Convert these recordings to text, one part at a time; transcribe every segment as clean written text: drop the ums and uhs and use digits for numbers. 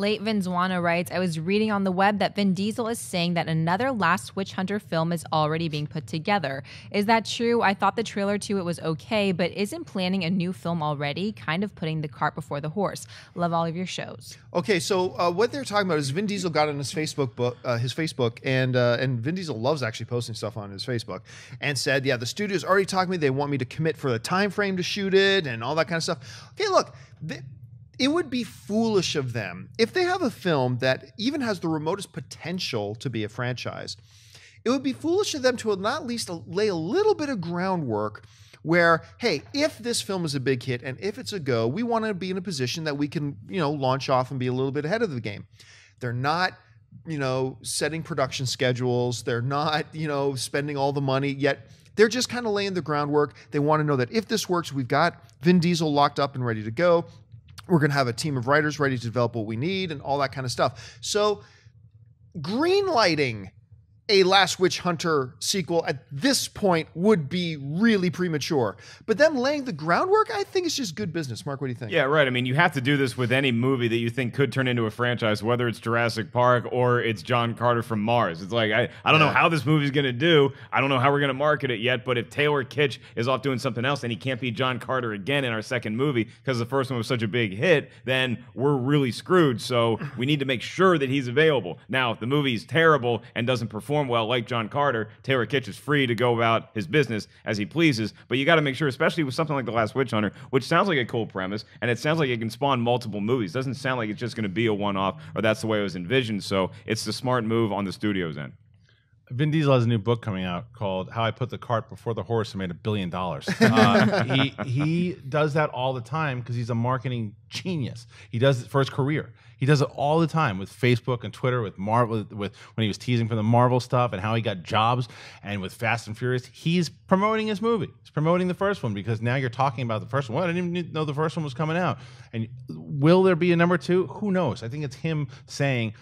Late Venswanna writes, I was reading on the web that Vin Diesel is saying that another Last Witch Hunter film is already being put together. Is that true? I thought the trailer to it was okay, but isn't planning a new film already kind of putting the cart before the horse? Love all of your shows. Okay, so what they're talking about is Vin Diesel got on his Facebook, and Vin Diesel loves actually posting stuff on his Facebook, and said, yeah, the studio's already talking to me. They want me to commit for the time frame to shoot it and all that kind of stuff. Okay, look, it would be foolish of them if they have a film that even has the remotest potential to be a franchise. It would be foolish of them to not at least lay a little bit of groundwork where, hey, if this film is a big hit and if it's a go, we want to be in a position that we can, launch off and be a little bit ahead of the game. They're not, setting production schedules. They're not, spending all the money yet. They're just kind of laying the groundwork. They want to know that if this works, we've got Vin Diesel locked up and ready to go. We're going to have a team of writers ready to develop what we need and all that kind of stuff. So greenlighting a Last Witch Hunter sequel at this point would be really premature. But them laying the groundwork, I think it's just good business. Mark, what do you think? Yeah, right. I mean, you have to do this with any movie that you think could turn into a franchise, whether it's Jurassic Park or it's John Carter from Mars. It's like, I don't know how this movie's going to do. I don't know how we're going to market it yet, but if Taylor Kitsch is off doing something else and he can't be John Carter again in our second movie because the first one was such a big hit, then we're really screwed. So we need to make sure that he's available. Now, if the movie's terrible and doesn't perform well like John Carter, Taylor Kitsch is free to go about his business as he pleases, but you got to make sure, especially with something like The Last Witch Hunter, which sounds like a cool premise, and it sounds like it can spawn multiple movies. Doesn't sound like it's just going to be a one-off, or that's the way it was envisioned, so it's the smart move on the studio's end. Vin Diesel has a new book coming out called How I Put the Cart Before the Horse and Made $1 billion. He does that all the time because he's a marketing genius. He does it for his career. He does it all the time with Facebook and Twitter, with Marvel, with when he was teasing for the Marvel stuff and how he got jobs, and with Fast and Furious. He's promoting his movie. He's promoting the first one because now you're talking about the first one. Well, I didn't even know the first one was coming out. And will there be a number two? Who knows? I think it's him saying,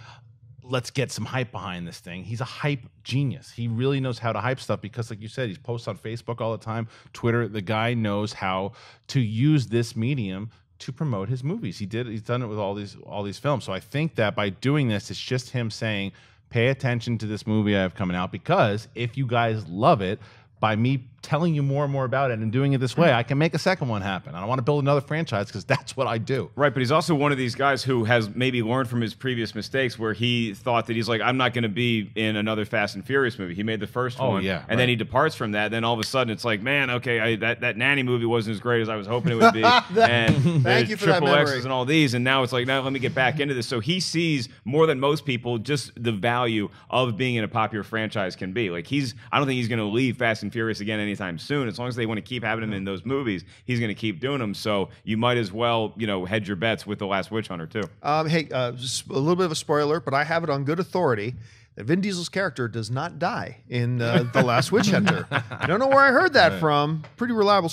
let's get some hype behind this thing. He's a hype genius. He really knows how to hype stuff because, like you said, he posts on Facebook all the time, Twitter. The guy knows how to use this medium to promote his movies. He's done it with all these films. So I think that by doing this, it's just him saying, pay attention to this movie I have coming out, because if you guys love it, by me telling you more and more about it and doing it this way, I can make a second one happen. I don't want to build another franchise because that's what I do. Right, but he's also one of these guys who has maybe learned from his previous mistakes where he thought that he's like, I'm not going to be in another Fast and Furious movie. He made the first one, and then he departs from that. Then all of a sudden it's like, man, okay, that Nanny movie wasn't as great as I was hoping it would be. And thank you for that Triple memory. X's and all these, and now it's like, now let me get back into this. So he sees more than most people just the value of being in a popular franchise can be. Like I don't think he's going to leave Fast and Furious again anytime soon. As long as they want to keep having him in those movies, he's going to keep doing them. So you might as well, hedge your bets with The Last Witch Hunter too. Hey, just a little bit of a spoiler, but I have it on good authority that Vin Diesel's character does not die in The Last Witch Hunter. I don't know where I heard that from. Pretty reliable